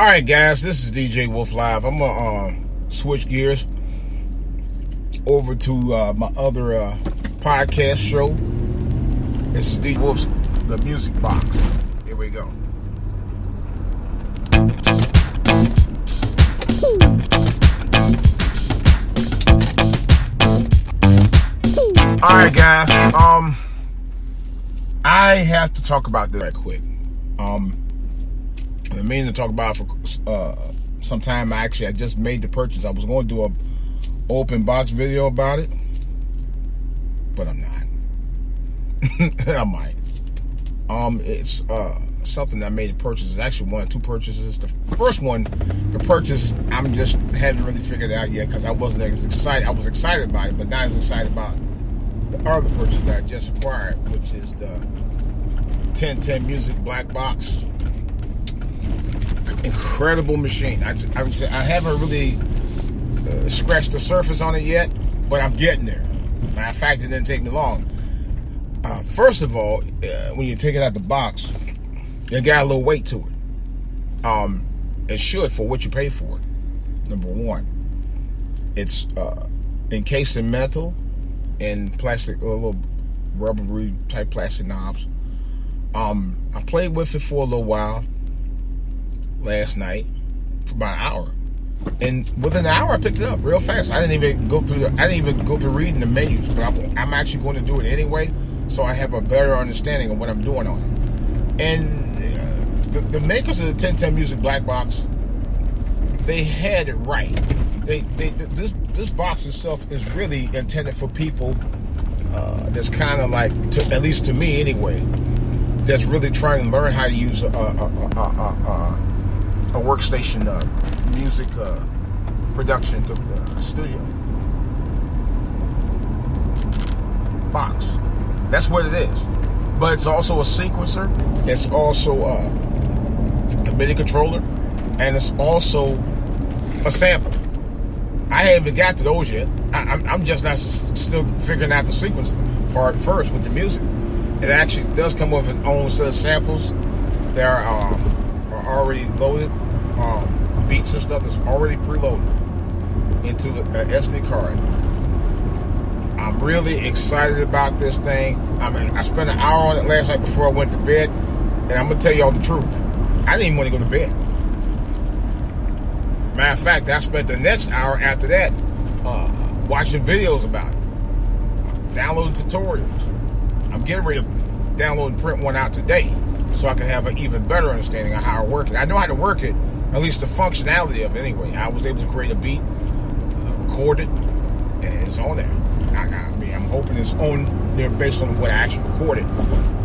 All right, guys, this is DJ Wolf Live. I'm gonna switch gears over to my other podcast show. This is DJ Wolf's The Music Box. Here we go. All right, guys. I have to talk about this right quick. I mean to talk about it for some time. I just made the purchase. I was going to do a open box video about it, but I'm not. I might. It's something that I made a purchase. It's actually one of two purchases. The first one, the purchase, I'm just haven't really figured it out yet because I wasn't as excited. I was excited about it, but not as excited about the other purchase that I just acquired, which is the 1010 Music Black Box. Incredible machine. I would say I haven't really scratched the surface on it yet, but I'm getting there. Matter of fact, it didn't take me long. First of all, when you take it out the box, it got a little weight to it. It should for what you pay for it. Number one, it's encased in metal and plastic, or little rubbery type plastic knobs. I played with it for a little while last night for about an hour, and within an hour I picked it up real fast. I didn't even go through reading the menus, but I'm actually going to do it anyway, so I have a better understanding of what I'm doing on it. And the makers of the 1010 Music Black Box, they had it right. This box itself is really intended for people that's kind of like, at least to me anyway, that's really trying to learn how to use a workstation music production studio box. That's what it is. But it's also a sequencer. It's also a MIDI controller, and it's also a sampler. I haven't even got to those yet. I'm just not still figuring out the sequencing part first with the music. It actually does come with its own set of samples that are already loaded, beats and stuff that's already preloaded into the SD card. I'm really excited about this thing. I mean, I spent an hour on it last night before I went to bed, and I'm gonna tell y'all the truth. I didn't even want to go to bed. Matter of fact, I spent the next hour after that watching videos about it, downloading tutorials. I'm getting ready to download and print one out today so I can have an even better understanding of how I work it. I know how to work it, at least the functionality of it anyway. I was able to create a beat, record it, and it's on there. I mean, I'm hoping it's on there based on what I actually recorded,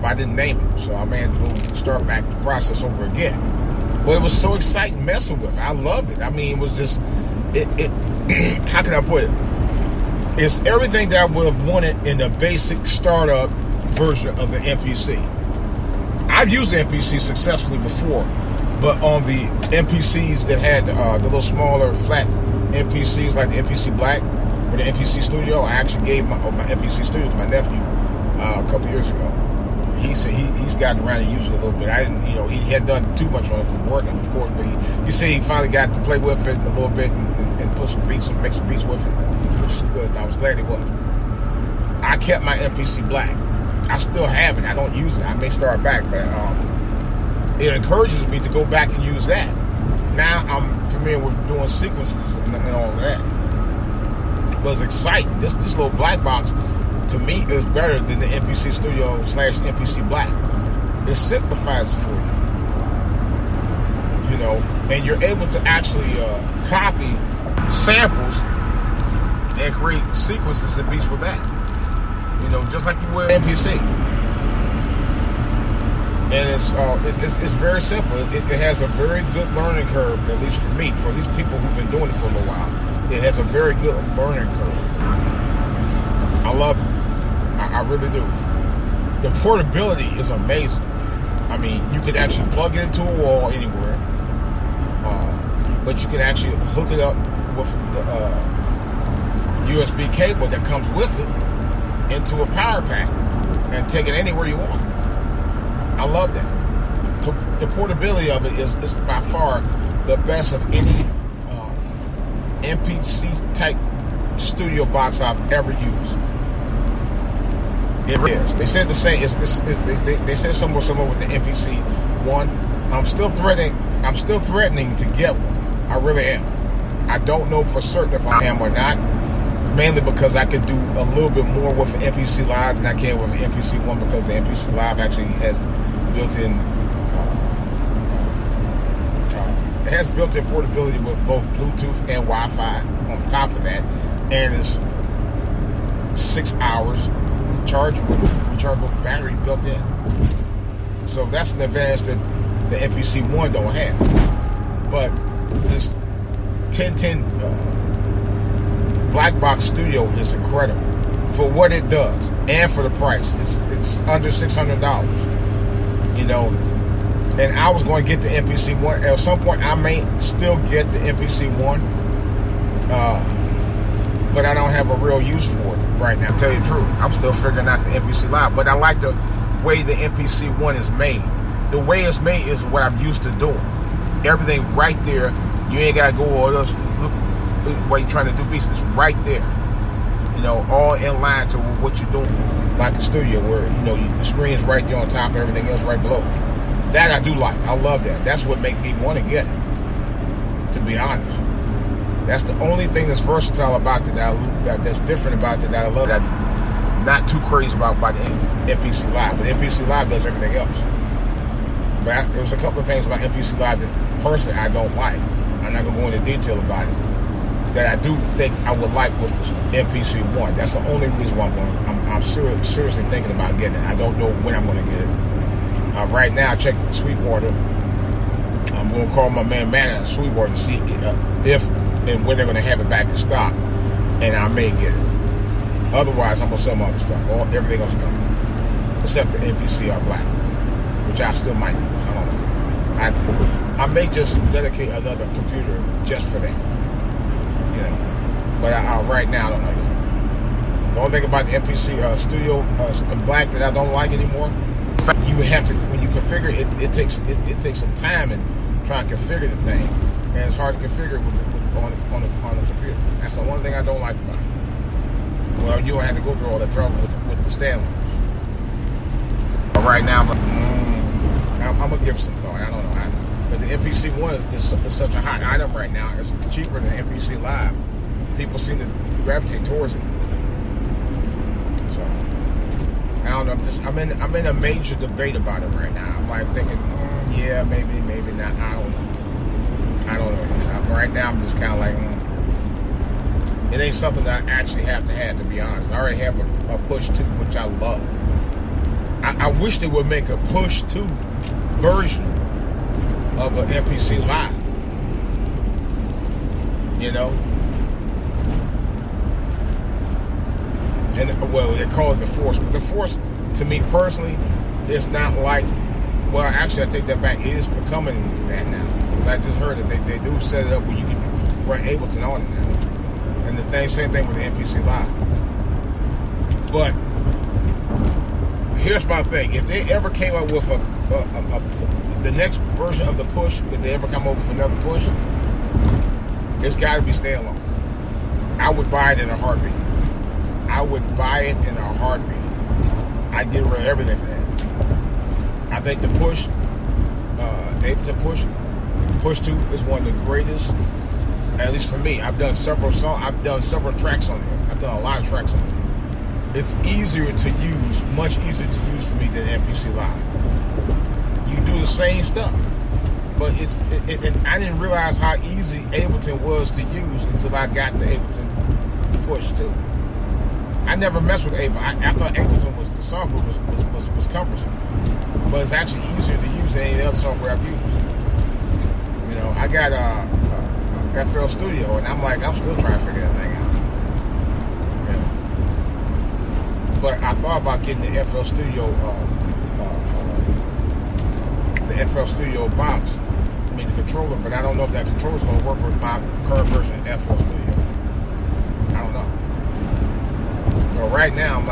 but I didn't name it, so I may have to go start back the process over again. But it was so exciting messing with it. I loved it. I mean, it was just, how can I put it? It's everything that I would have wanted in the basic startup version of the MPC. I've used the MPC successfully before, but on the MPCs that had the little smaller flat MPCs like the MPC Black or the MPC Studio, I actually gave my MPC Studio to my nephew a couple years ago. He said he's gotten around to use it a little bit. I didn't, he hadn't done too much on it because it's working, of course, but he said he finally got to play with it a little bit and put some beats and make some beats with it, which is good. I was glad he was. I kept my MPC Black. I still have it. I don't use it. I may start back, but it encourages me to go back and use that. Now I'm familiar with doing sequences and all of that. But it's exciting. This little black box, to me, is better than the MPC Studio / MPC Black. It simplifies it for you. And you're able to actually copy samples and create sequences and beats with that. Just like you would MPC. And it's very simple. It has a very good learning curve, at least for me, for these people who've been doing it for a little while. It has a very good learning curve. I love it. I really do. The portability is amazing. I mean, you can actually plug it into a wall anywhere, but you can actually hook it up with the USB cable that comes with it into a power pack and take it anywhere you want. I love that. The portability of it is by far the best of any MPC type studio box I've ever used. It is. They said the same. They said somewhere with the MPC one. I'm still threatening to get one. I really am. I don't know for certain if I am or not. Mainly because I can do a little bit more with the MPC Live than I can with the MPC one, because the MPC Live actually has built-in portability with both Bluetooth and Wi-Fi on top of that, and it's 6 hours rechargeable battery built in. So that's an advantage that the MPC one don't have. But this 1010 blackbox studio is incredible for what it does and for the price. It's under $600, you know. And I was going to get the MPC one at some point. I may still get the MPC one, but I don't have a real use for it right now. To tell you the truth, I'm still figuring out the MPC Live, but I like the way the MPC one is made. The way it's made is what I'm used to doing. Everything right there. You ain't gotta go all this. Look, while you're trying to do business, right there. You know, all in line to what you're doing, like a studio where the screen is right there on top, everything else right below. That I do like. I love that. That's what makes me want to get it. To be honest, that's the only thing that's versatile about it. That's different about it. That I love. That I'm not too crazy about the MPC Live, but MPC Live does everything else. But there's a couple of things about MPC Live that personally I don't like. I'm not gonna go into detail about it. That I do think I would like with the MPC one. That's the only reason why I'm seriously thinking about getting it. I don't know when I'm going to get it. Right now, I checked Sweetwater. I'm going to call my man at Sweetwater to see if and when they're going to have it back in stock, and I may get it. Otherwise, I'm going to sell my other stuff. Everything else is gone, except the MPC Black, which I still might use. I don't know. I may just dedicate another computer just for that. But right now, I don't know. The only thing about the MPC Studio Black that I don't like anymore, in fact, you have to, when you configure it, it takes some time and try to configure the thing, and it's hard to configure on the computer. That's the one thing I don't like about it. Well, you don't have to go through all that trouble with the stand. But right now, I'm gonna give it some thought. I don't know. But the MPC one is such a hot item right now. It's cheaper than MPC Live. People seem to gravitate towards it. So I don't know. I'm in a major debate about it right now. I'm like thinking, yeah, maybe not. I don't know. Right now, I'm just kind of like, it ain't something that I actually have to be honest. I already have a push 2, which I love. I wish they would make a push 2 version of an MPC Live. And well, they call it the Force, but the Force, to me personally, is not like. Well, actually, I take that back. It is becoming that now. Because I just heard that they do set it up where you can run Ableton on it now, and same thing with the MPC Live. But here's my thing: if they ever came up with the next version of the push, if they ever come up with another push, it's got to be standalone. I would buy it in a heartbeat. I'd get rid of everything for that. I think the push, push 2 is one of the greatest, at least for me. I've done several songs. I've done several tracks on it. I've done a lot of tracks on it. It's easier to use, much easier to use for me than MPC Live. You do the same stuff, but and I didn't realize how easy Ableton was to use until I got the Ableton Push 2. I never messed with Ableton. I thought Ableton the software was cumbersome, but it's actually easier to use than any other software I've used. I got FL Studio, and I'm still trying to figure that thing out. But I thought about getting the FL Studio, box. The controller, but I don't know if that controller is going to work with my current version of FL Studio. I don't know. But right now, the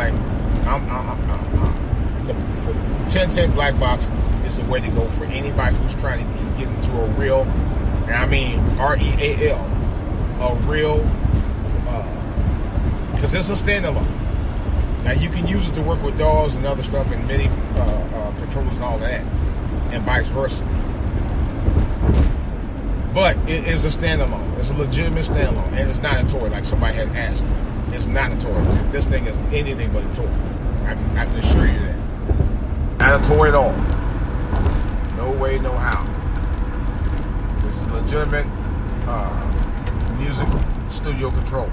1010 black box is the way to go for anybody who's trying to get into a real And I mean REAL, a real, because it's a standalone. Now you can use it to work with DAWs and other stuff and MIDI controllers and all that, and vice versa. But it is a standalone. It's a legitimate standalone, and it's not a toy like somebody had asked. It's not a toy. This thing is anything but a toy. I can assure you that. Not a toy at all. No way, no how. This is legitimate music studio control.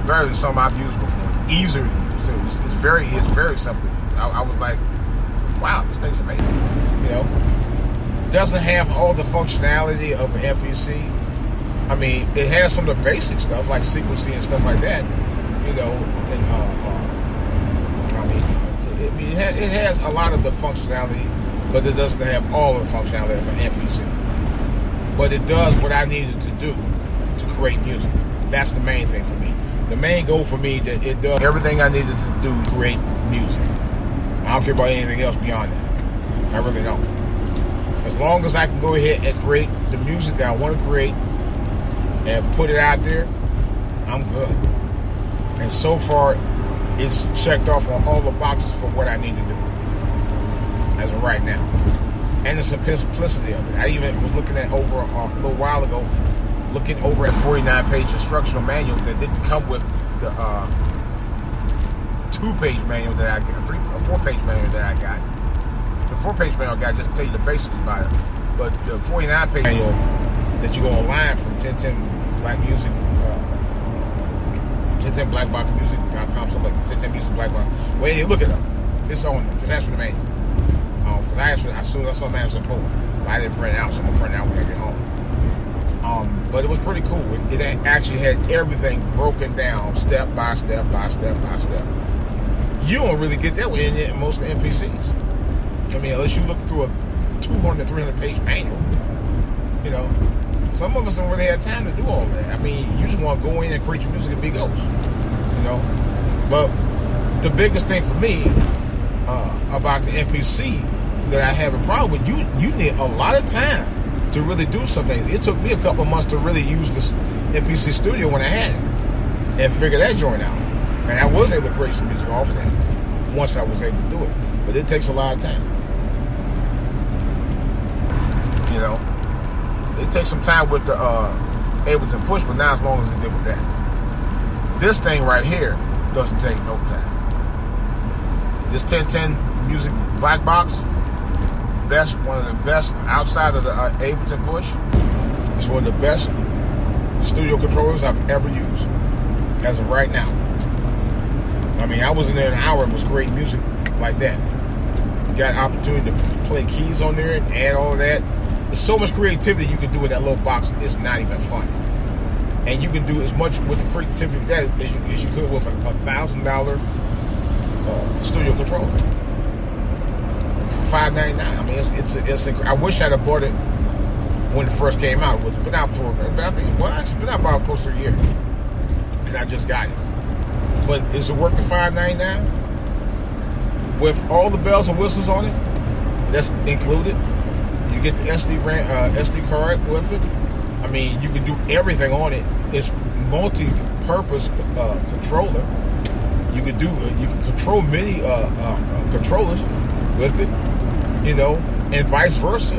Better than something I've used before. Easier to use too. It's very simple to use. I was like, wow, this thing's amazing. You know, doesn't have all the functionality of an MPC. I mean, it has some of the basic stuff like sequencing and stuff like that. You know, and it has a lot of the functionality, but it doesn't have all of the functionality of an MPC. But it does what I needed to do to create music. That's the main thing for me. The main goal for me, that it does everything I needed to do to create music. I don't care about anything else beyond that. I really don't. As long as I can go ahead and create the music that I want to create and put it out there, I'm good. And so far, it's checked off on all the boxes for what I need to do as of right now. And the simplicity of it. I even was looking at over a little while ago, looking over at 49-page instructional manual that didn't come with the 2-page manual that I got, a 4-page manual that I got. The 4-page manual I got just tell you the basics about it. But the 49-page manual that you go online from 1010 Black Music, 1010blackboxmusic.com, something like 1010 Music Blackbox. Well, you look it up. It's on there. Just ask for the manual. Because I saw the manual before, but I didn't print it out, so I'm gonna print it out when I get home. But it was pretty cool. It actually had everything broken down, step by step by step by step. You don't really get that way in most of the MPCs. I mean, unless you look through a 200, 300-page manual, you know. Some of us don't really have time to do all that. I mean, you just want to go in and create your music and be goes, you know. But the biggest thing for me about the MPC that I have a problem with, you need a lot of time to really do something. It took me a couple of months to really use this MPC Studio when I had it and figure that joint out. And I was able to create some music off of that once I was able to do it. But it takes a lot of time. You know, it takes some time with the Ableton Push, but not as long as it did with that. This thing right here doesn't take no time. This 1010 Music Black Box, one of the best outside of the Ableton Push. It's one of the best studio controllers I've ever used as of right now. I mean, I was in there an hour and was creating music like that. Got opportunity to play keys on there and add all of that. There's so much creativity you can do with that little box. It's not even funny. And you can do as much with the creativity of that as you could with a $1,000 studio controller for $599. I mean, it's I wish I'd have bought it when it first came out. It's been out for it's been out about close to a year, and I just got it. But is it worth the $599 with all the bells and whistles on it? That's included. You get the SD card with it. I mean, you can do everything on it. It's multi-purpose controller. You can control many controllers with it, you know, and vice versa.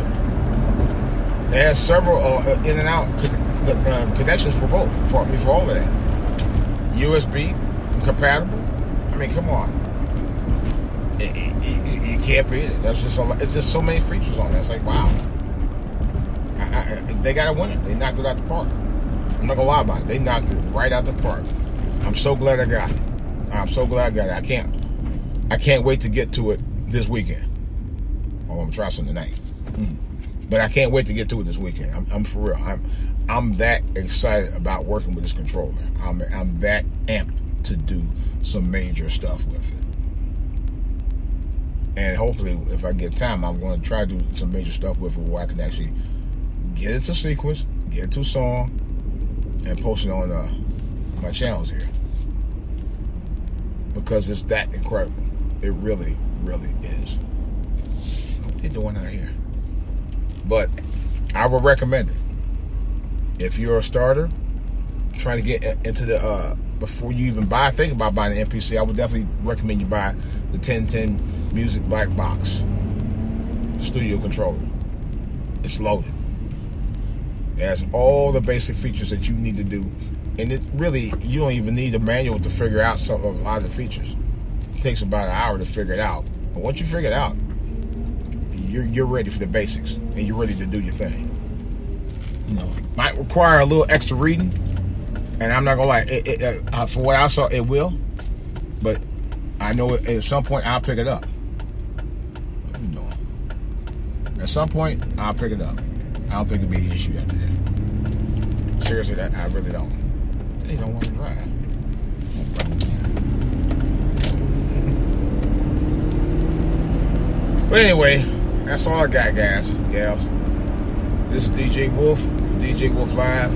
It has several in and out connections for both. For all of that. USB compatible. I mean, come on. You can't beat it. That's just it's just so many features on it. It's like, wow. They got a winner. They knocked it out the park. I'm not gonna lie about it. They knocked it right out the park. I'm so glad I got it. I'm so glad I got it. I can't wait to get to it this weekend. Oh, I'm gonna try some tonight. But I can't wait to get to it this weekend. I'm for real. I'm that excited about working with this controller. I'm that amped to do some major stuff with it. And hopefully, if I get time, I'm going to try to do some major stuff with it where I can actually get it to sequence, get it to song, and post it on my channels here. Because it's that incredible. It really, really is. What they doing out here? But I would recommend it. If you're a starter, trying to get into the, before you even think about buying an MPC, I would definitely recommend you buy the 1010 Music Blackbox studio controller. It's loaded. It has all the basic features that you need to do. And it really, you don't even need a manual to figure out a lot of the features. It takes about an hour to figure it out. But once you figure it out, you're ready for the basics. And you're ready to do your thing. You know, might require a little extra reading. And I'm not going to lie, for what I saw, it will. But I know at some point I'll pick it up. What are you doing? At some point, I'll pick it up. I don't think it'll be an issue after that. Seriously, I really don't. They don't want to drive. But anyway, that's all I got, guys, gals. This is DJ Wolf, DJ Wolf Live.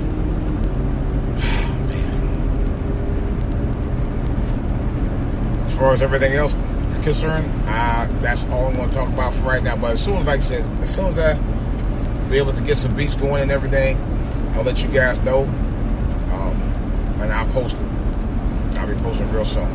Man. As far as everything else concerned, that's all I'm going to talk about for right now. But as soon as, like I said, as soon as I be able to get some beats going and everything, I'll let you guys know. And I'll post it. I'll be posting real soon.